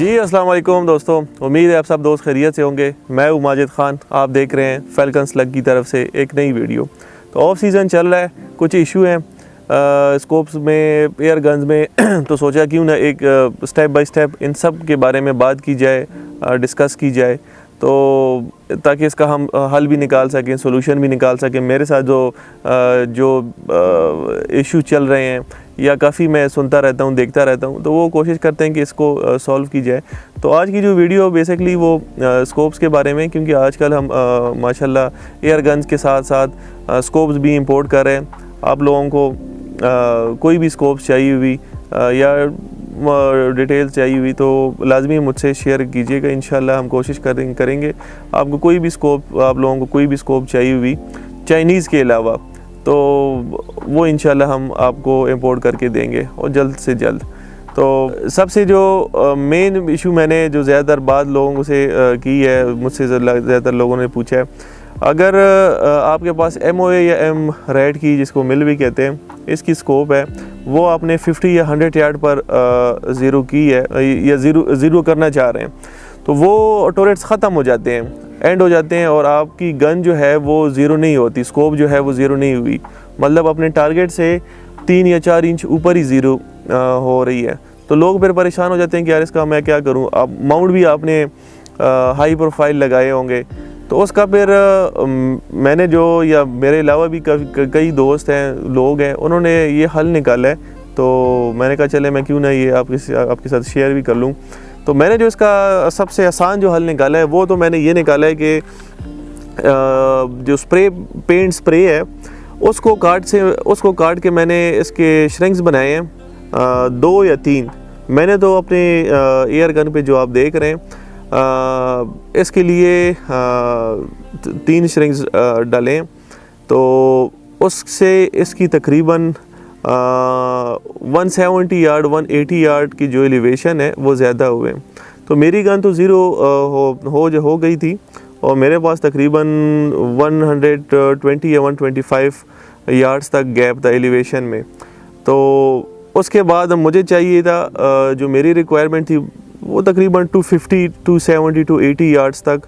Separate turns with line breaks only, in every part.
जी अस्सलाम वालेकुम दोस्तों, उम्मीद है आप सब दोस्त खैरियत से होंगे। मैं हूं माजिद खान, आप देख रहे हैं फैल्कन स्लग की तरफ से एक नई वीडियो। तो ऑफ सीज़न चल रहा है, कुछ इशू हैं स्कोप्स में, एयर गन्स में तो सोचा क्यों ना एक स्टेप बाय स्टेप इन सब के बारे में बात की जाए, डिस्कस की जाए, तो ताकि इसका हम हल भी निकाल सकें, सोल्यूशन भी निकाल सकें। मेरे साथ जो इशू चल रहे हैं या काफ़ी मैं सुनता रहता हूँ, देखता रहता हूँ, तो वो कोशिश करते हैं कि इसको सॉल्व की जाए। तो आज की जो वीडियो बेसिकली वो स्कोप्स के बारे में, क्योंकि आजकल हम माशाल्लाह एयर गन्स के साथ साथ स्कोप्स भी इंपोर्ट कर रहे हैं। आप लोगों को कोई भी स्कोप्स चाहिए हुई या डिटेल्स चाहिए हुई तो लाजमी मुझसे शेयर कीजिएगा। इंशाल्लाह हम कोशिश करेंगे आपको कोई भी स्कोप, आप लोगों को कोई भी स्कोप चाहिए हुई चाइनीज़ के अलावा, तो वो इंशाल्लाह हम आपको इंपोर्ट करके देंगे और जल्द से जल्द। तो सबसे जो मेन इशू मैंने जो ज़्यादातर बात लोगों से की है, मुझसे ज़्यादातर लोगों ने पूछा है, अगर आपके पास MOA या M रेड की, जिसको मिल भी कहते हैं, इसकी स्कोप है, वो आपने 50 या 100 यार्ड पर ज़ीरो की है या ज़ीरो करना चाह रहे हैं, तो वो टोरेट्स ख़त्म हो जाते हैं, एंड हो जाते हैं और आपकी गन जो है वो ज़ीरो नहीं होती, स्कोप जो है वो ज़ीरो नहीं हुई, मतलब अपने टारगेट से 3 या 4 इंच ऊपर ही ज़ीरो हो रही है। तो लोग फिर परेशान हो जाते हैं कि यार इसका मैं क्या करूं। अब माउंट भी आपने हाई प्रोफाइल लगाए होंगे, तो उसका फिर मैंने जो, या मेरे अलावा भी कई दोस्त हैं, लोग हैं, उन्होंने ये हल निकाला है। तो मैंने कहा चले मैं क्यों ना ये आपके साथ शेयर भी कर लूँ। तो मैंने जो इसका सबसे आसान जो हल निकाला है, वो तो मैंने ये निकाला है कि जो पेंट स्प्रे है, उसको काट के मैंने इसके श्रिंक्स बनाए हैं 2 या 3। मैंने तो अपने एयर गन पे जो आप देख रहे हैं, इसके लिए 3 श्रिंक्स डालें, तो उससे इसकी तकरीबन 170 यार्ड 180 यार्ड की जो एलिवेशन है वो ज़्यादा हुए। तो मेरी गन तो ज़ीरो हो गई थी और मेरे पास तकरीबन 120 या 125 यार्ड्स तक गैप था एलिवेशन में। तो उसके बाद मुझे चाहिए था, जो मेरी रिक्वायरमेंट थी वो तकरीबन 250 270 280 यार्ड्स तक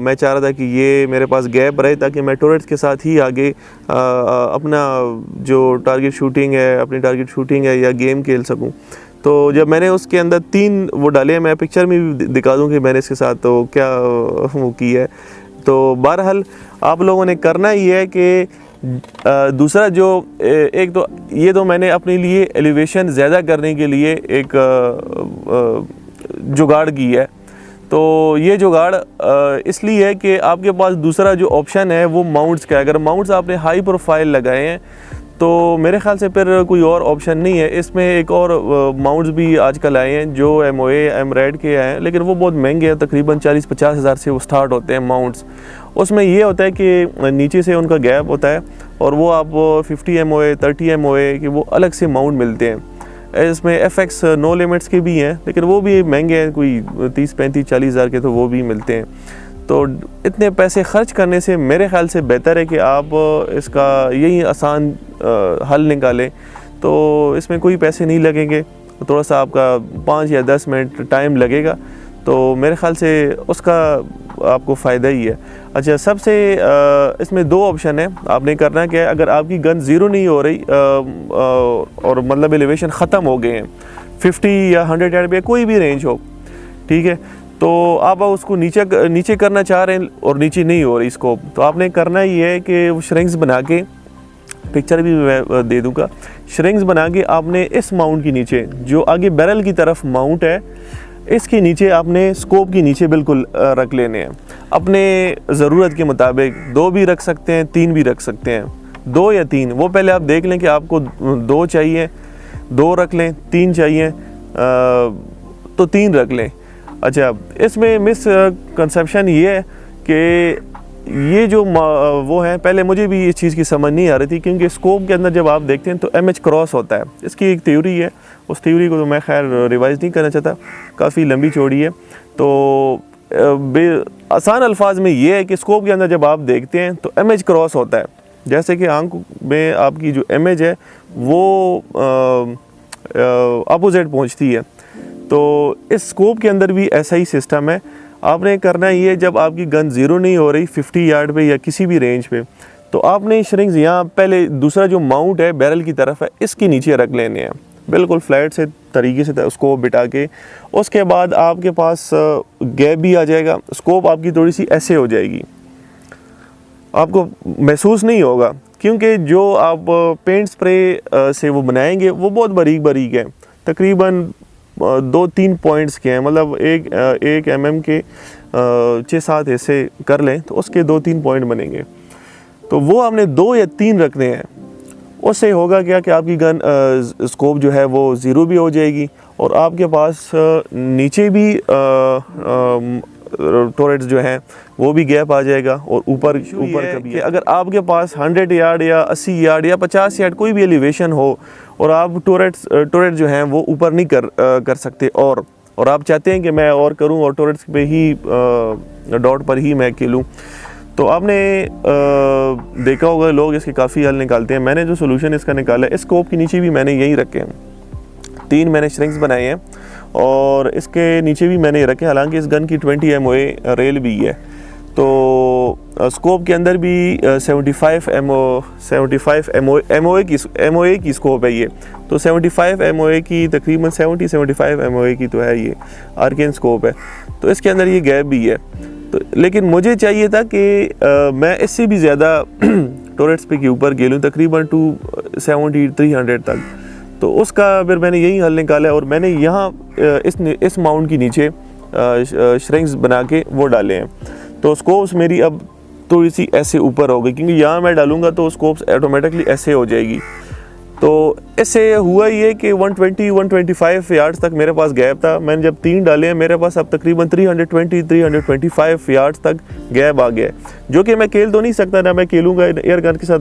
मैं चाह रहा था कि ये मेरे पास गैप रहे, ताकि मैं टोरेट्स के साथ ही आगे अपना जो टारगेट शूटिंग है या गेम खेल सकूं। तो जब मैंने उसके अंदर 3 वो डाले, मैं पिक्चर में भी दिखा दूं कि मैंने इसके साथ तो क्या वो की है। तो बहरहाल आप लोगों ने करना ही है कि दूसरा जो एक तो ये तो मैंने अपने लिए एलिवेशन ज़्यादा करने के लिए एक जुगाड़ की है। तो ये जुगाड़ इसलिए है कि आपके पास दूसरा जो ऑप्शन है वो माउंट्स का है। अगर माउंट्स आपने हाई प्रोफाइल लगाए हैं तो मेरे ख्याल से फिर कोई और ऑप्शन नहीं है। इसमें एक और माउंट्स भी आजकल आए हैं जो MOA M रेड के आए हैं, लेकिन वो बहुत महंगे हैं, तकरीबन 40-50 हज़ार से वो स्टार्ट होते हैं माउंट्स। उसमें ये होता है कि नीचे से उनका गैप होता है और वो आप 50 MOA 30 MOA के वो अलग से माउंट मिलते हैं। इसमें FX नो लिमिट्स के भी हैं, लेकिन वो भी महंगे हैं, कोई 30-35-40 हज़ार के तो वो भी मिलते हैं। तो इतने पैसे खर्च करने से मेरे ख्याल से बेहतर है कि आप इसका यही आसान हल निकालें। तो इसमें कोई पैसे नहीं लगेंगे, थोड़ा सा आपका 5 या 10 मिनट टाइम लगेगा, तो मेरे ख्याल से उसका आपको फ़ायदा ही है। अच्छा, सबसे इसमें 2 ऑप्शन है, आपने करना क्या है। अगर आपकी गन ज़ीरो नहीं हो रही और मतलब एलिवेशन ख़त्म हो गए हैं, 50 या 100 यार्ड पे कोई भी रेंज हो, ठीक है, तो आप उसको नीचे करना चाह रहे हैं और नीचे नहीं हो रही स्कोप, तो आपने करना ही है कि वो श्रिंक्स बना के, पिक्चर भी मैं दे दूँगा, श्रिंक्स बना के आपने इस माउंट के नीचे, जो आगे बैरल की तरफ माउंट है, इसके नीचे आपने स्कोप के नीचे बिल्कुल रख लेने हैं। अपने ज़रूरत के मुताबिक 2 भी रख सकते हैं, 3 भी रख सकते हैं, 2 या 3। वो पहले आप देख लें कि आपको 2 चाहिए, 2 रख लें, 3 चाहिए तो 3 रख लें। अच्छा, इसमें मिस कंसेप्शन ये है कि ये जो वो है, पहले मुझे भी इस चीज़ की समझ नहीं आ रही थी, क्योंकि स्कोप के अंदर जब आप देखते हैं तो MH क्रॉस होता है। इसकी एक थ्योरी है, उस थ्योरी को तो मैं खैर रिवाइज़ नहीं करना चाहता, काफ़ी लंबी चौड़ी है। तो आसान अल्फाज में ये है कि स्कोप के अंदर जब आप देखते हैं तो MH क्रॉस होता है, जैसे कि आंख में आपकी जो इमेज है वो अपोजिट पहुंचती है। तो इस स्कोप के अंदर भी ऐसा ही सिस्टम है। आपने करना ये, जब आपकी गन ज़ीरो नहीं हो रही 50 यार्ड पे या किसी भी रेंज पे, तो आपने श्रिंग्स यहाँ पहले दूसरा जो माउंट है बैरल की तरफ है, इसके नीचे रख लेने हैं बिल्कुल फ्लैट से तरीके से उसको बिठा के। उसके बाद आपके पास गैप भी आ जाएगा, स्कोप आपकी थोड़ी सी ऐसे हो जाएगी, आपको महसूस नहीं होगा, क्योंकि जो आप पेंट स्प्रे से वो बनाएंगे वो बहुत बारीक बारीक है, तकरीबन 2-3 पॉइंट्स के हैं, मतलब एक mm के 6-7 ऐसे कर लें तो उसके 2-3 पॉइंट बनेंगे। तो वो आपने 2 या 3 रखने हैं। उससे होगा क्या कि आपकी गन स्कोप जो है वो ज़ीरो भी हो जाएगी और आपके पास नीचे भी टोरेट्स जो हैं वो भी गैप आ जाएगा। और ऊपर कभी अगर आपके पास 100 यार्ड या 80 यार्ड या 50 यार्ड कोई भी एलिवेशन हो और आप टोरेट जो हैं वो ऊपर नहीं कर सकते और आप चाहते हैं कि मैं और करूं और टोरेट्स पे ही डॉट पर ही मैं खेलूं, तो आपने देखा होगा लोग इसके काफ़ी हल निकालते हैं। मैंने जो सोल्यूशन इसका निकाला है, इस स्कोप के नीचे भी मैंने यही रखे हैं, 3 मैंने श्रिंक्स बनाए हैं और इसके नीचे भी मैंने रखे। हालांकि इस गन की 20 MOA रेल भी है, तो स्कोप के अंदर भी 75 MOA की स्कोप है ये, तो 75 MOA की तकरीबन 70-75 MOA की तो है ये आर्केन स्कोप है, तो इसके अंदर ये गैप भी है। तो लेकिन मुझे चाहिए था कि मैं इससे भी ज़्यादा टोरेट्स पे के ऊपर खेलूँ, तकरीबन 270-300 तक। तो उसका फिर मैंने यही हल निकाला है और मैंने यहाँ इस माउंट के नीचे श्रिंक्स बना के वो डाले हैं। तो स्कोप्स मेरी अब थोड़ी सी ऐसे ऊपर हो गई, क्योंकि यहाँ मैं डालूँगा तो स्कोप्स ऑटोमेटिकली ऐसे हो जाएगी। तो इससे हुआ ये कि 120-125 यार्ड्स तक मेरे पास गैप था। मैंने जब 3 डाले हैं मेरे पास अब तकरीबन 320-325 यार्ड्स तक गैप आ गया है, जो कि मैं खेल तो नहीं सकता, ना मैं खेलूँगा एयर गन के साथ,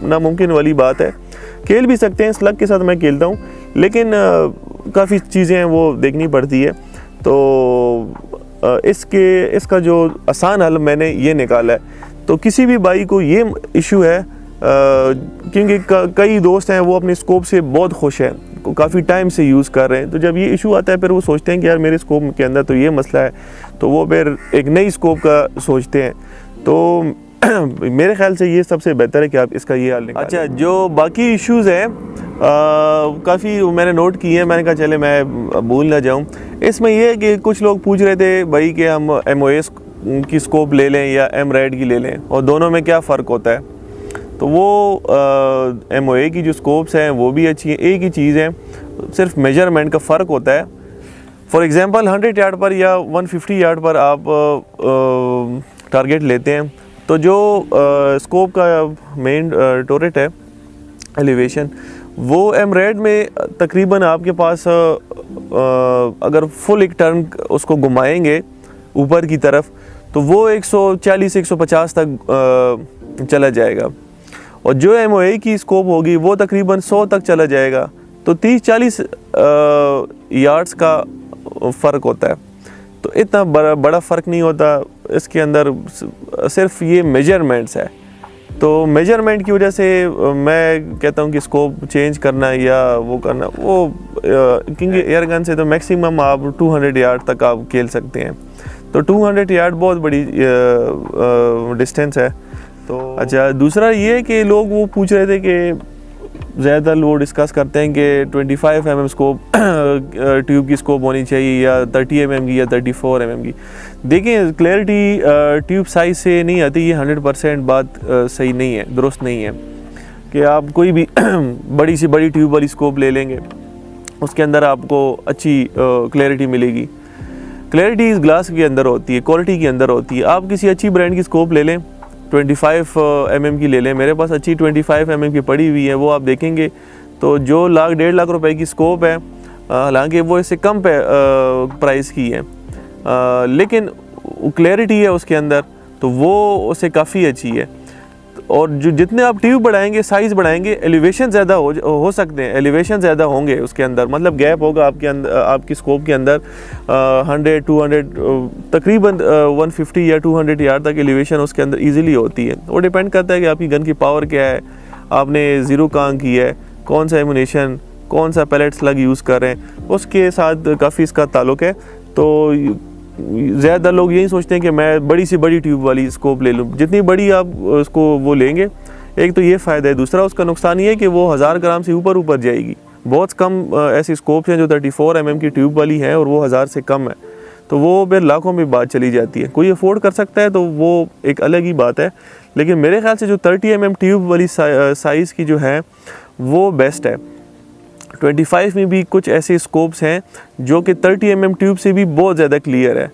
नामुमकिन वाली बात है। खेल भी सकते हैं, स्लग के साथ मैं खेलता हूँ, लेकिन काफ़ी चीज़ें हैं वो देखनी पड़ती है। तो इसका जो आसान हल मैंने ये निकाला है। तो किसी भी भाई को ये इशू है, क्योंकि कई दोस्त हैं वो अपने स्कोप से बहुत खुश हैं, काफ़ी टाइम से यूज़ कर रहे हैं, तो जब ये इशू आता है फिर वो सोचते हैं कि यार मेरे स्कोप के अंदर तो ये मसला है, तो वो फिर एक नई स्कोप का सोचते हैं। तो मेरे ख्याल से ये सबसे बेहतर है कि आप इसका ये हल निकालें। अच्छा, जो बाकी इश्यूज़ हैं काफ़ी मैंने नोट किए हैं, मैंने कहा चले मैं भूल ना जाऊं। इसमें यह है कि कुछ लोग पूछ रहे थे भाई कि हम MOA की स्कोप ले लें या MRAD की ले लें और दोनों में क्या फ़र्क होता है। तो वो MOA की जो स्कोप्स हैं वो भी अच्छी हैं, एक ही चीज़ है, सिर्फ मेजरमेंट का फ़र्क होता है। फॉर एग्ज़ाम्पल 100 यार्ड पर या 150 यार्ड पर आप टारगेट लेते हैं, तो जो स्कोप का मेन टोरेट है एलिवेशन, वो MRAD में तकरीबन आपके पास अगर फुल एक टर्न उसको घुमाएंगे ऊपर की तरफ तो वो 140-150 तक चला जाएगा, और जो MOA की स्कोप होगी वो तकरीबन 100 तक चला जाएगा। तो 30-40 यार्ड्स का फ़र्क होता है, तो इतना बड़ा फ़र्क नहीं होता इसके अंदर, सिर्फ ये मेजरमेंट्स है। तो मेजरमेंट की वजह से मैं कहता हूँ कि स्कोप चेंज करना या वो करना वो क्योंकि एयर गन से तो मैक्सिमम आप 200 यार्ड तक आप खेल सकते हैं, तो 200 यार्ड बहुत बड़ी डिस्टेंस है। तो अच्छा, दूसरा ये है कि लोग वो पूछ रहे थे कि ज़्यादा लोग डिस्कस करते हैं कि 25 mm स्कोप ट्यूब की स्कोप होनी चाहिए या 30 mm की या 34 mm की। देखिए, क्लैरिटी ट्यूब साइज़ से नहीं आती, ये 100% बात सही नहीं है, दुरुस्त नहीं है कि आप कोई भी बड़ी से बड़ी ट्यूब वाली स्कोप ले लेंगे, उसके अंदर आपको अच्छी क्लैरिटी मिलेगी। क्लैरिटी इस ग्लास के अंदर होती है, क्वालिटी के अंदर होती है। आप किसी अच्छी ब्रांड की स्कोप ले लें, 25 mm की ले लें, मेरे पास अच्छी 25 mm की पड़ी हुई है, वो आप देखेंगे तो जो 1.5 लाख रुपए की स्कोप है, हालांकि वो इससे कम प्राइस की है, लेकिन क्लैरिटी है उसके अंदर, तो वो उससे काफ़ी अच्छी है। और जो जितने आप ट्यूब बढ़ाएंगे, साइज़ बढ़ाएंगे, एलिवेशन ज़्यादा हो सकते हैं, एलिवेशन ज़्यादा होंगे उसके अंदर, मतलब गैप होगा आपके अंदर, आपकी स्कोप के अंदर 100-200 तकरीबन 150 या 200 यार्ड तक एलिवेशन उसके अंदर इजीली होती है। वो डिपेंड करता है कि आपकी गन की पावर क्या है, आपने ज़ीरो कहाँ की है, कौन सा एमुनेशन, कौन सा पैलेट स्लग यूज़ कर रहे हैं, उसके साथ काफ़ी इसका ताल्लुक़ है। तो ज़्यादा लोग यही सोचते हैं कि मैं बड़ी से बड़ी ट्यूब वाली स्कोप ले लूँ। जितनी बड़ी आप उसको वो लेंगे, एक तो ये फ़ायदा है, दूसरा उसका नुकसान ये है कि वो 1000 ग्राम से ऊपर जाएगी। बहुत कम ऐसी स्कोप्स हैं जो 34 mm की ट्यूब वाली हैं और वो 1000 से कम है, तो वो फिर लाखों में बात चली जाती है। कोई अफोर्ड कर सकता है तो वो एक अलग ही बात है, लेकिन मेरे ख्याल से जो 30 mm ट्यूब वाली साइज़ की जो है वो बेस्ट है। 25 में भी कुछ ऐसे स्कोप्स हैं जो कि 30 mm ट्यूब से भी बहुत ज़्यादा क्लियर है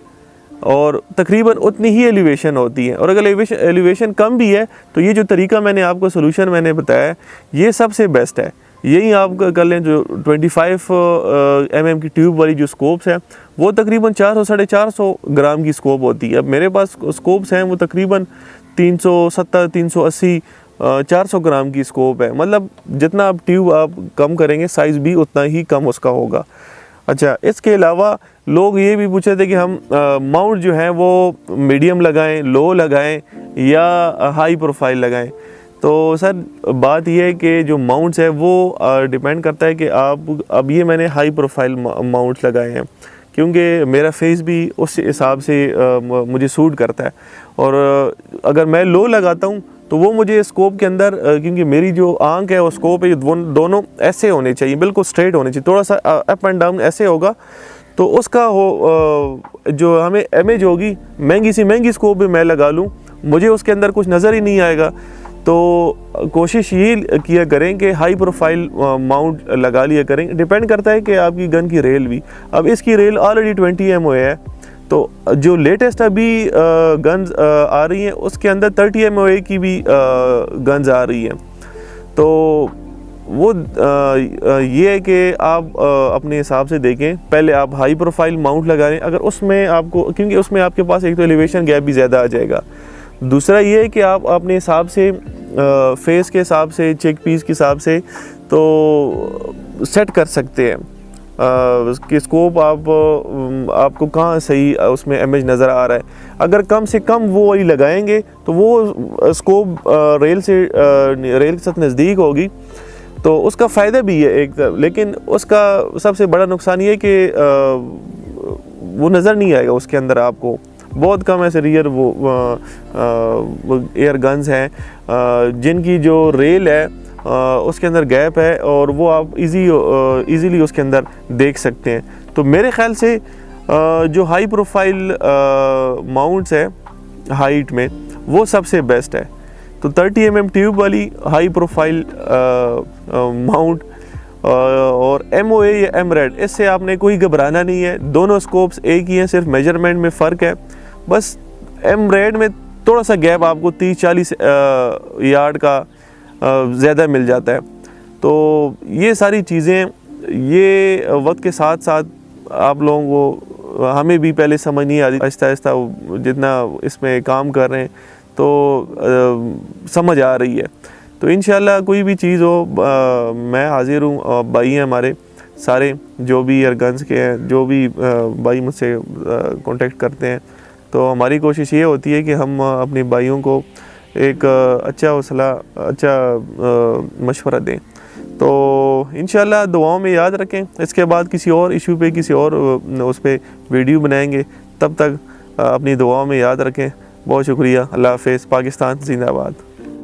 और तकरीबन उतनी ही एलिवेशन होती है। और अगर एलिवेशन कम भी है तो ये जो तरीका मैंने आपको सोल्यूशन मैंने बताया, ये सबसे बेस्ट है। यही आप कर लें। जो 25 mm की ट्यूब वाली जो स्कोप्स है वो तकरीबन 400-450 ग्राम की स्कोप होती है। अब मेरे पास स्कोप्स हैं वो तकरीबन 370, 380, 400 ग्राम की स्कोप है। मतलब जितना आप ट्यूब आप कम करेंगे साइज़ भी उतना ही कम उसका होगा। अच्छा, इसके अलावा लोग ये भी पूछे थे कि हम माउंट जो है वो मीडियम लगाएं, लो लगाएं या हाई प्रोफाइल लगाएं। तो सर बात यह है कि जो माउंट्स है वो डिपेंड करता है कि आप, अब ये मैंने हाई प्रोफाइल माउंट्स लगाए हैं क्योंकि मेरा फेस भी उस हिसाब से मुझे सूट करता है। और अगर मैं लो लगाता हूँ तो वो मुझे स्कोप के अंदर, क्योंकि मेरी जो आंख है वो स्कोप है दोनों ऐसे होने चाहिए, बिल्कुल स्ट्रेट होने चाहिए। थोड़ा सा अप एंड डाउन ऐसे होगा तो उसका जो हमें इमेज होगी, महंगी सी महंगी स्कोप भी मैं लगा लूँ, मुझे उसके अंदर कुछ नज़र ही नहीं आएगा। तो कोशिश ये किया करें कि हाई प्रोफाइल माउंट लगा लिया करें। डिपेंड करता है कि आपकी गन की रेल भी, अब इसकी रेल ऑलरेडी 20 MOA है, तो जो लेटेस्ट अभी गन्स आ रही हैं उसके अंदर 30 MOA की भी गन्स आ रही हैं। तो वो ये है कि आप अपने हिसाब से देखें। पहले आप हाई प्रोफाइल माउंट लगा लें, अगर उसमें आपको, क्योंकि उसमें आपके पास एक तो एलिवेशन गैप भी ज़्यादा आ जाएगा, दूसरा ये है कि आप अपने हिसाब से फेस के हिसाब से, चेक पीस के हिसाब से तो सेट कर सकते हैं कि स्कोप आपको कहाँ सही उसमें इमेज नज़र आ रहा है। अगर कम से कम वो वही लगाएंगे तो वो स्कोप रेल के साथ नज़दीक होगी, तो उसका फ़ायदा भी है एक, लेकिन उसका सबसे बड़ा नुकसान ये है कि वो नज़र नहीं आएगा उसके अंदर। आपको बहुत कम ऐसे रियर वो एयर गन्स हैं जिनकी जो रेल है उसके अंदर गैप है और वो आप इजीली उसके अंदर देख सकते हैं। तो मेरे ख्याल से जो हाई प्रोफाइल माउंट्स है हाइट में, वो सबसे बेस्ट है। तो 30 mm ट्यूब वाली हाई प्रोफाइल माउंट और MOA या MRAD, इससे आपने कोई घबराना नहीं है। दोनों स्कोप्स एक ही हैं, सिर्फ मेजरमेंट में फ़र्क है। बस MRAD में थोड़ा सा गैप आपको 30-40 यार्ड का ज़्यादा मिल जाता है। तो ये सारी चीज़ें, ये वक्त के साथ साथ आप लोगों को, हमें भी पहले समझ नहीं आती, आहिस्ता आहिस्ता जितना इसमें काम कर रहे हैं तो समझ आ रही है। तो इंशाल्लाह कोई भी चीज़ हो मैं हाजिर हूँ। भाई हैं हमारे सारे जो भी एयर गन्स के हैं, जो भी भाई मुझसे कांटेक्ट करते हैं, तो हमारी कोशिश ये होती है कि हम अपने भाइयों को एक अच्छा हौसला, अच्छा मशवरा दें। तो इंशाल्लाह दुआओं में याद रखें। इसके बाद किसी और इशू पे, किसी और उस पर वीडियो बनाएंगे। तब तक अपनी दुआओं में याद रखें। बहुत शुक्रिया। अल्लाह हाफ़िज़। पाकिस्तान जिंदाबाद।